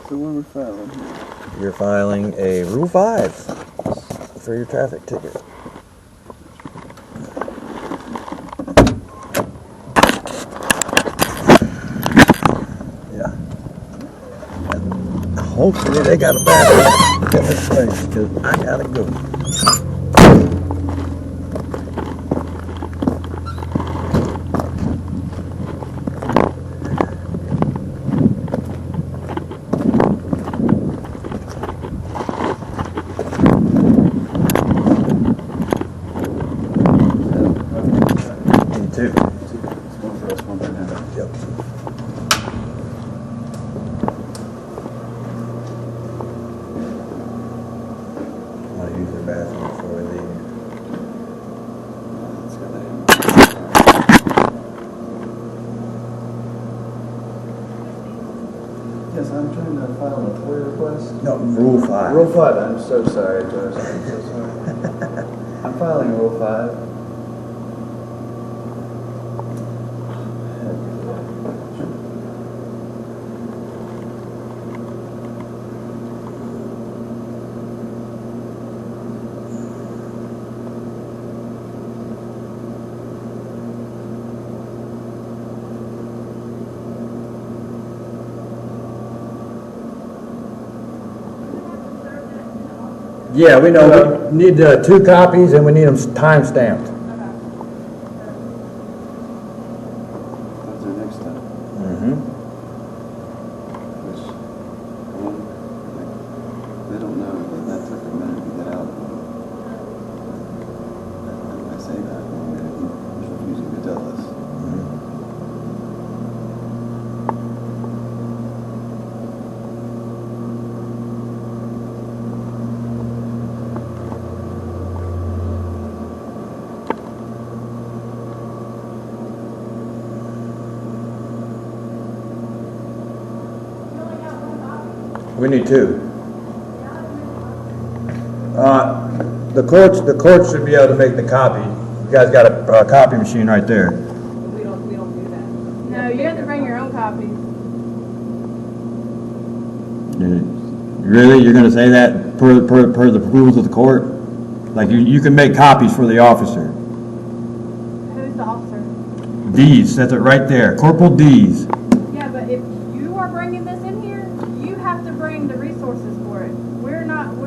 So what we're filing here? You're filing a Rule 5 for your traffic ticket. Yeah. Hopefully they got a bathroom in this place, because I gotta go. Two. One for us, one for him. Yep. I'm gonna use their bathroom before we leave. Let's go there. Yes, I'm trying to file a FOIA request. No, Rule 5. Rule 5, I'm so sorry, Josh. I'm so sorry. I'm filing Rule 5. Yeah, we know. We need 2 copies and we need them time stamped. What's our next step? Which one? They don't know that took a minute to get out. I say that, he's refusing to tell us. We need 2. The courts should be able to make the copy. You guys got a copy machine right there. We don't do that. No, you have to bring your own copies. Really? You're going to say that per the rules of the court? Like you can make copies for the officer. Who's the officer? D's, that's it right there. Corporal D's. Yeah, but if you are bringing this in here, you have to bring the resources for it. We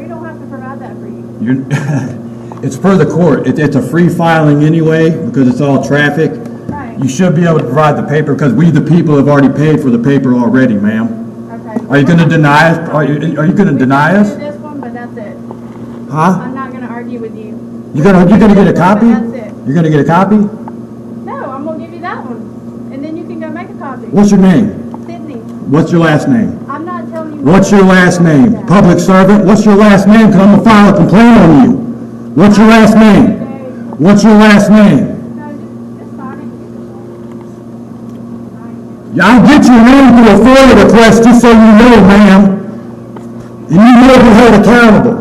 don't have to provide that for you. It's per the court. It's a free filing anyway because it's all traffic. Right. You should be able to provide the paper because we, the people, have already paid for the paper already, ma'am. Okay. Are you going to deny us? Are you going to deny us? We can do this one, but that's it. Huh? I'm not going to argue with you. You're gonna get a copy? That's it. You're gonna get a copy? No, I'm going to give you that one. And then you can go make a copy. What's your name? Sydney. What's your last name? I'm not telling you. What's your last name? Public servant? What's your last name? Because I'm going to file a complaint on you. What's your last name? What's your last name? No, just sign it. Yeah, I'll get your name through a FOIA request just so you know, ma'am. And you will be held accountable.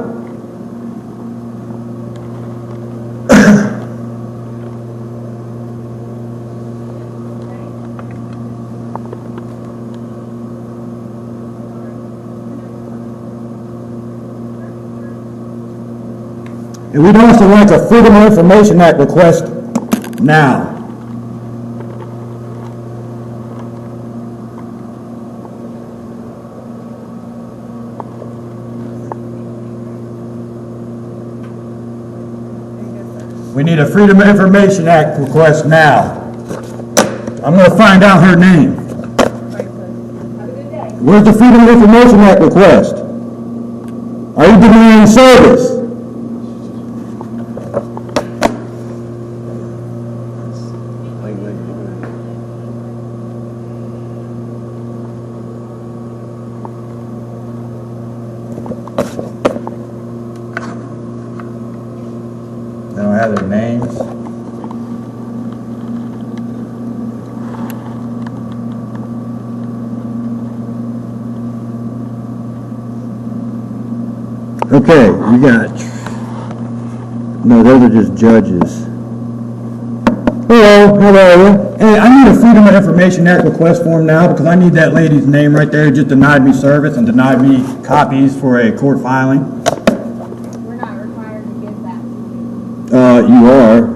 And we'd also like a Freedom of Information Act request now. We need a Freedom of Information Act request now. I'm going to find out her name. Have a good day. Where's the Freedom of Information Act request? Are you demanding service? They don't have their names. Okay, you got, no, those are just judges. Hello, how are you? Hey, I need a Freedom of Information Act request form now because I need that lady's name right there who just denied me service and denied me copies for a court filing. We're not required to give that to you. You are.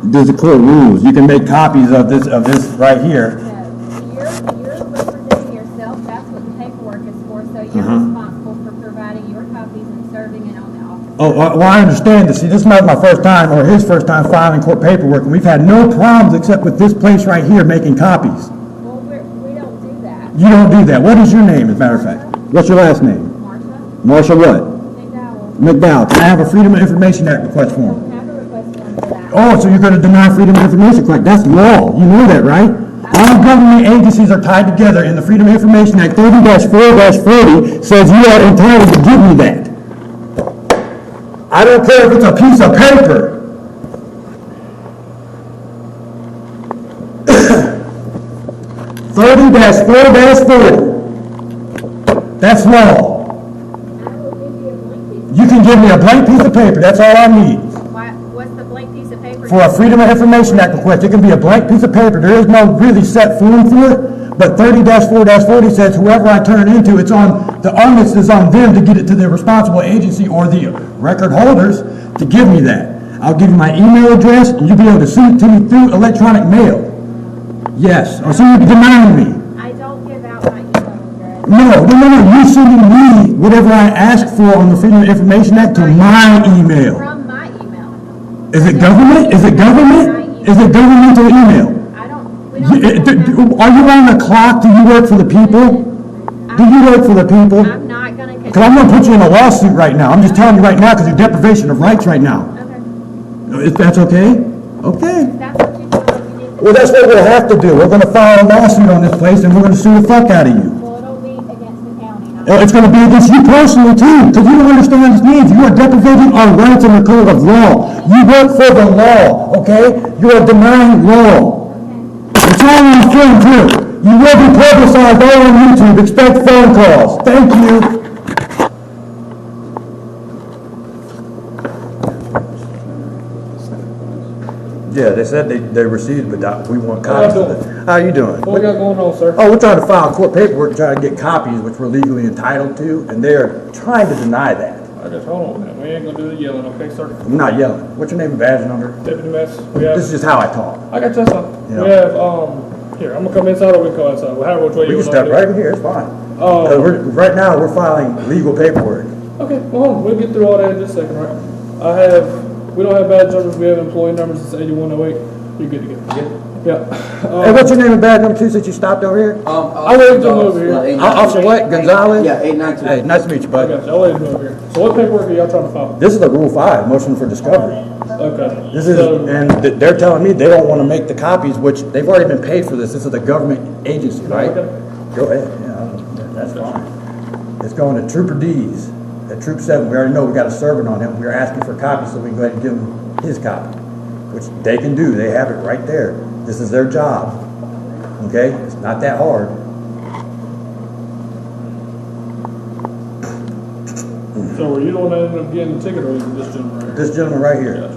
There's a court rules. You can make copies of this right here. No, you're representing yourself, that's what the paperwork is for, so you're responsible for providing your copies and serving it on the office. Oh, well, I understand this. See, this is not my first time or his first time filing court paperwork, and we've had no problems except with this place right here making copies. Well, we don't do that. You don't do that. What is your name, as a matter of fact? What's your last name? Marsha, Marsha what? McDowell, McDowell. Can I have a Freedom of Information Act request form? have a request form for that. Oh, so you're going to deny Freedom of Information? Correct. That's law. You know that, right? All government agencies are tied together, and the Freedom of Information Act 30-4-40 says you are entitled to give me that. I don't care if it's a piece of paper. (30-4-40). That's law. You can give me a blank piece of paper. That's all I need. What's the blank piece of paper? For a Freedom of Information Act request, it can be a blank piece of paper. There is no really set form for it, but 30-4-40 says whoever I turn it into, it's on, the onus is on them to get it to the responsible agency or the record holders to give me that. I'll give you my email address, and you'll be able to send it to me through electronic mail. Yes, or so you're denying me. I don't give out my email address. No, you're sending me whatever I asked for on the Freedom of Information Act to my email. From my email. Is it government? Is it government? Is it governmental email? We don't. Are you on the clock? Do you work for the people? Do you work for the people? I'm not gonna. Because I'm going to put you in a lawsuit right now. I'm just telling you right now because you're deprivation of rights right now. Okay. If that's okay? Okay. That's what you feel like you need to. Well, that's what we'll have to do. We're going to file a lawsuit on this place and we're going to sue the fuck out of you. Well, it'll be against the county, not. It's going to be against you personally too, because you don't understand what this means. You are deprivating our rights in the code of law. You work for the law, okay? You are denying law. It's all on film too. You will be publicized all on YouTube. Expect phone calls. Thank you. Yeah, they said they received, but we want copies of it. How you doing? What we got going on, sir? Oh, we're trying to file court paperwork, trying to get copies, which we're legally entitled to, and they're trying to deny that. I guess, hold on a minute. We ain't gonna do the yelling, okay, sir? I'm not yelling. What's your name and badge number? Deputy Mess, we have, This is just how I talk. I got you, that's fine. Yeah. We have, here, I'm gonna come inside or we can come outside, however which way We you can want to step right in here, it's fine. Right now, we're filing legal paperwork. Okay, well, hold on, we'll get through all that in just a second, right? We don't have badge numbers, we have employee numbers, it's 8108. You're good to go. Yeah. Hey, what's your name and badge number too, since you stopped over here? I waited till over here. Officer what? Gonzalez? Yeah, 892. Hey, nice to meet you, I bud. got you, I waited till over here. So what paperwork are y'all trying to file? This is the Rule 5, motion for discovery. Okay. This is, and they're telling me they don't want to make the copies, which they've already been paid for this. This is a government agency, right? Okay. Go ahead, yeah, that's fine. It's going to Trooper D's at Troop 7. We already know we got a servant on him. We're asking for copies so we can go ahead and give him his copy, which they can do. They have it right there. This is their job, okay? It's not that hard. So were you the one that ended up getting the ticket or was it this gentleman right here? This gentleman right here.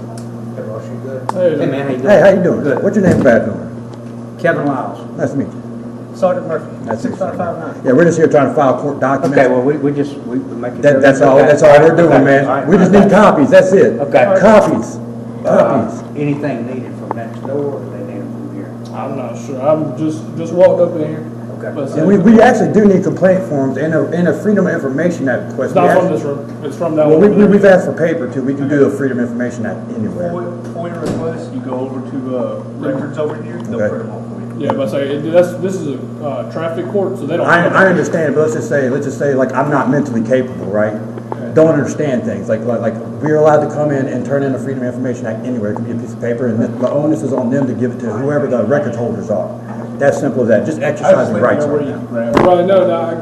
Hey, Hey, man, how you doing? Hey, how you doing? Good. What's your name and badge number? Kevin Lyles. Nice to meet you. Sergeant Murphy. That's it. 6559. Yeah, we're just here trying to file court documents. Okay, well, we making. That's all we're doing, Okay, man. all right, We just all need right. copies, that's it. Okay. Copies. Copies. Anything needed from next door, or they need them from here? I'm not sure, I'm just walked up in here. Okay. But And we actually do need complaint forms and a Freedom of Information Act request. It's not from this room, it's from that Well, one. we've asked for paper too. We can do a Freedom of Information Act anywhere. For your request, you go over to records over here, they'll Okay. print them off for you. Yeah, but say, this is a traffic court, so they don't. I understand, but let's just say, like, I'm not mentally capable, right? Don't understand things, like we're allowed to come in and turn in a Freedom of Information Act anywhere. It could be a piece of paper, and the onus is on them to give it to whoever the record holders are. That's simple as that, just exercising rights right now. Right, no, I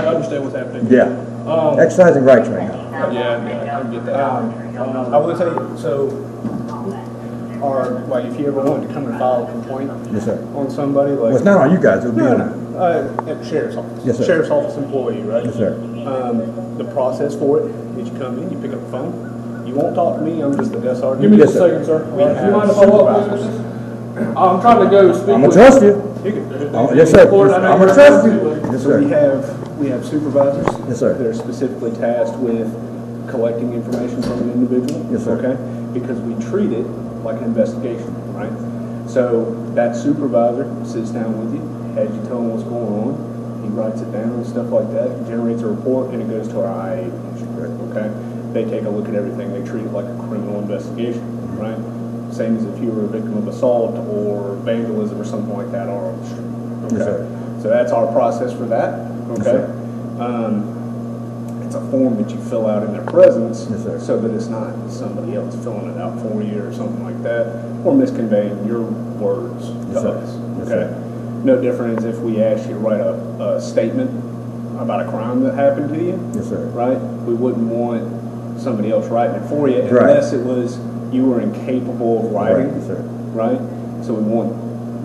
understand what's happening. Yeah, exercising rights right now. Yeah, I get that. I will tell you, so, if you ever wanted to come and file a complaint Yes, sir. on somebody, like. Well, it's not on you guys, it'll be No, on. no, at the sheriff's office. Yes, sir. Sheriff's office employee, right? Yes, sir. The process for it is you come in, you pick up the phone, you won't talk to me, I'm just the desk sergeant. Give me Yes, just a sir. second, sir. We Do you have mind if I walk with supervisors. this? I'm trying to go speak with. I'm gonna trust you. You can do it. Oh, yes, sir. Lord, I know I'm you're gonna trust going you. to. Yes, So we sir. have supervisors. Yes, sir. That are specifically tasked with collecting information from an individual. Yes, sir. Okay? Because we treat it like an investigation, right? So that supervisor sits down with you, has you tell him what's going on, he writes it down and stuff like that, generates a report, and it goes to our IA division, okay? They take a look at everything, they treat it like a criminal investigation, right? Same as if you were a victim of assault or vandalism or something like that, or on the street, okay? Yes, sir. So that's our process for that, Yes, okay? sir. It's a form that you fill out in their presence, Yes, sir. so that it's not somebody else filling it out for you or something like that, or misconveying your words Yes, to sir. us, Yes, okay? sir. No different as if we asked you to write a statement about a crime that happened to you, Yes, sir. right? We wouldn't want somebody else writing it for you Right. unless it was you were incapable of writing, Yes, sir. right? So we want,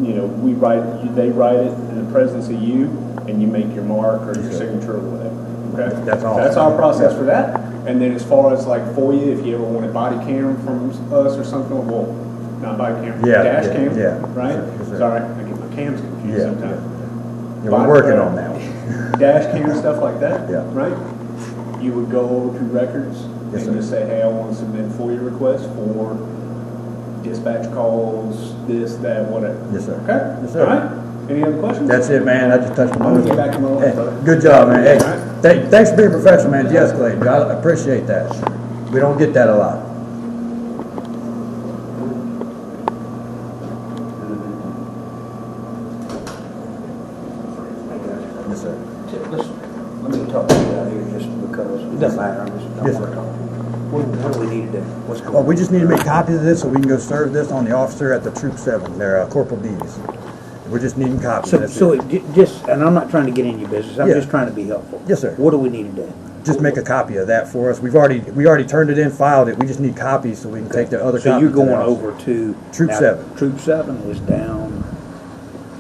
they write it in the presence of you, and you make your mark or your Yes, sir. signature or whatever, okay? That's awesome. That's our process Yeah. for that. And then as far as like FOIA, if you ever wanted body cam from us or something, well, not body cam, Yeah, dash yeah, cam, yeah. right? Yes, sir. Sorry, I get my cams confused Yeah, sometimes. Yeah, we're working on that one. Dash cam, stuff like that, Yeah. right? You would go over to records Yes, and sir. just say, hey, I want to submit FOIA requests for dispatch calls, this, that, whatever. Yes, sir. Okay? Yes, sir. All right? Any other questions? That's it, man. I just touched my. I'm gonna get back to my Hey, life, brother. good job, man. Hey, All right. thanks for being professional, man. De-escalating. I appreciate that. We don't get that a lot. Yes, sir. Listen, let me talk to you out here just because it doesn't matter. I just don't Yes, want sir. to talk to you. What do we need to do? What's going Well, on? we just need to make copies of this so we can go serve this on the officer at the Troop 7, their Corporal D's. We're just needing copies. So, That's so it. just, and I'm not trying to get in your business. I'm Yeah. just trying to be helpful. Yes, sir. What do we need to do? Just make a copy of that for us. We already turned it in, filed it. We just need copies so we can take the other copies. So you're to the going officer. over to Troop now, 7. Troop 7 is down.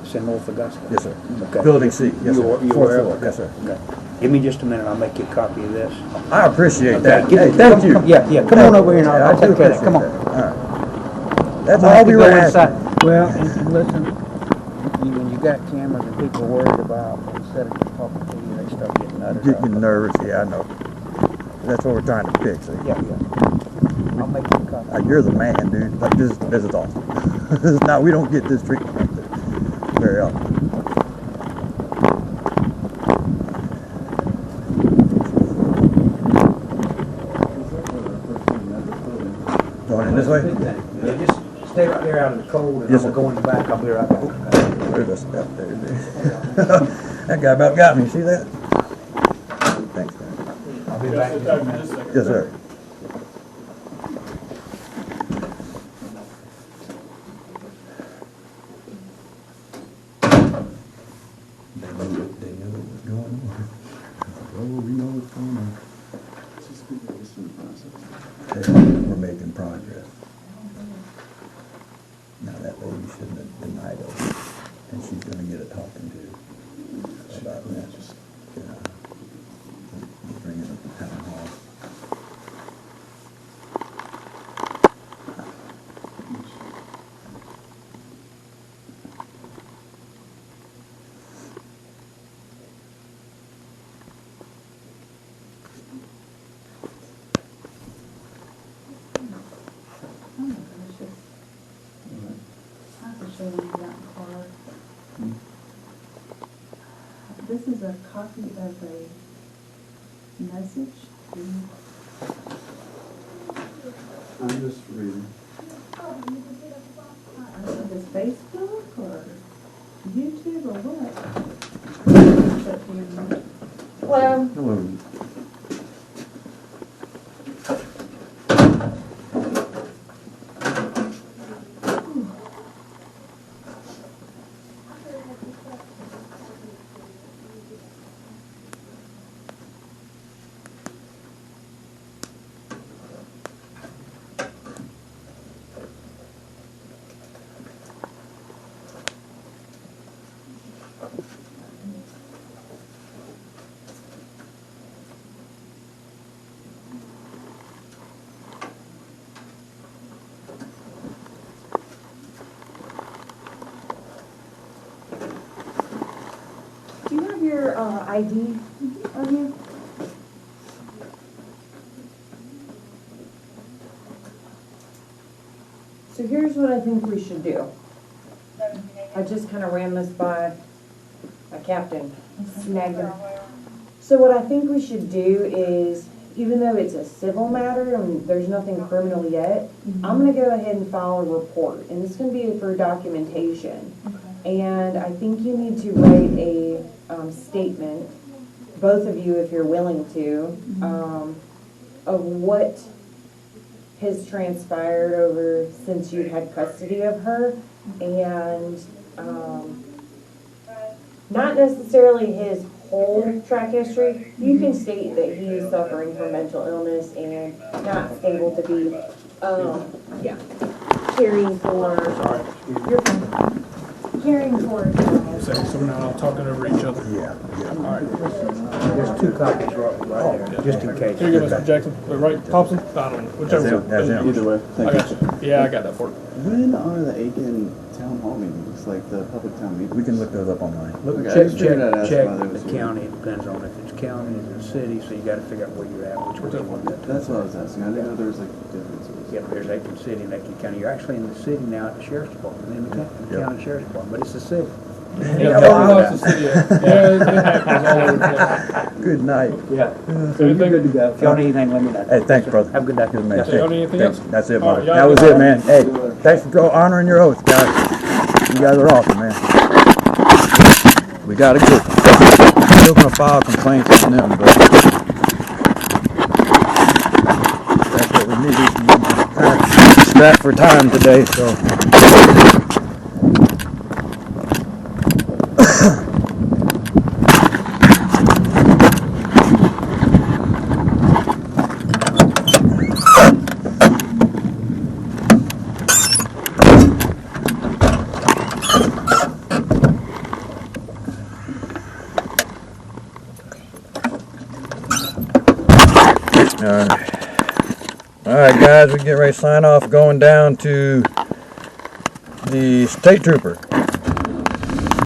It's in North Augusta. Yes, sir. Okay. Building C. Yes, sir. You're Fourth aware of floor. it? Yes, sir. Okay. Give me just a minute. I'll make you a copy of this. I appreciate that. Give Hey, me- thank come- you. come- yeah, come on over here and I'll I do take care of that. Come on. appreciate that. All right. That's I'm gonna all have we to were go asking. inside. Well, and listen, when you got cameras and people are worried about, instead of just talking to you, they start getting nutted Get up. you nervous. Yeah, I know. That's what we're trying to fix. Yeah, yeah. I'll make you a copy. You're the man, dude. Like, this is awesome. Now we don't get this treatment like this very often. Going in this way? Yeah, just stay right there out of the cold and Yes, I'm sir. gonna go in the back. I'll be right back. There's a step there, dude. That guy about got me. See that? Thanks, man. I'll be back. Just a second, just a second. Yes, sir. They knew what was going on. Oh, we know what's going on. Okay, we're making progress. Now that lady shouldn't have denied us, and she's gonna get a talking to about that. Yeah. Bring it up to town hall. Oh my gracious. I have to show you that card. This is a copy of a message. I'm just reading. Is this Facebook or YouTube or what? Hello. Hello. your ID on you? So here's what I think we should do. I just kind of ran this by my captain, snagged him. So what I think we should do is, even though it's a civil matter and there's nothing criminal yet, I'm gonna go ahead and file a report, and it's gonna be for documentation. And I think you need to write a statement, both of you if you're willing to, of what has transpired over since you had custody of her, and not necessarily his whole track history. You can state that he is suffering from mental illness and not stable to be, caring for. You're fine. Caring for. So we're not all talking over each other. Yeah, yeah. All right. There's two copies right there, just in case. Here you go, Mr. Jackson. Wait, right, Thompson? I don't know. Whichever. That's him. Either way, I thank got you. you. Yeah, I got that for you. When are the Aiken town hall meetings, like the public town meetings? We can look those up online. Look, Okay, I check, just figured I'd ask check why there was the a- county, it depends on if it's county, if it's city, so you gotta figure out where you're at, which one you want that. That's what I was asking. I didn't know there was like differences. Yeah, there's Aiken City and Aiken County. You're actually in the city now at the sheriff's department, in the county sheriff's department, but it's the city. Yeah, lots of city. Yeah, it happens all over the place. Good night. Yeah. So you're good to If y'all need anything, let me know. Hey, thanks, brother. Have a good day. Good man. So y'all need anything Thanks. else? That's it, All buddy. right, y'all That was good. it, man. Hey, thanks for honoring your oath, guys. You guys are awesome, man. We got a good. Still gonna file complaints on them, but that's what we need. Kind of strapped for time today, so. Alright guys, we get ready to sign off, going down to the state trooper.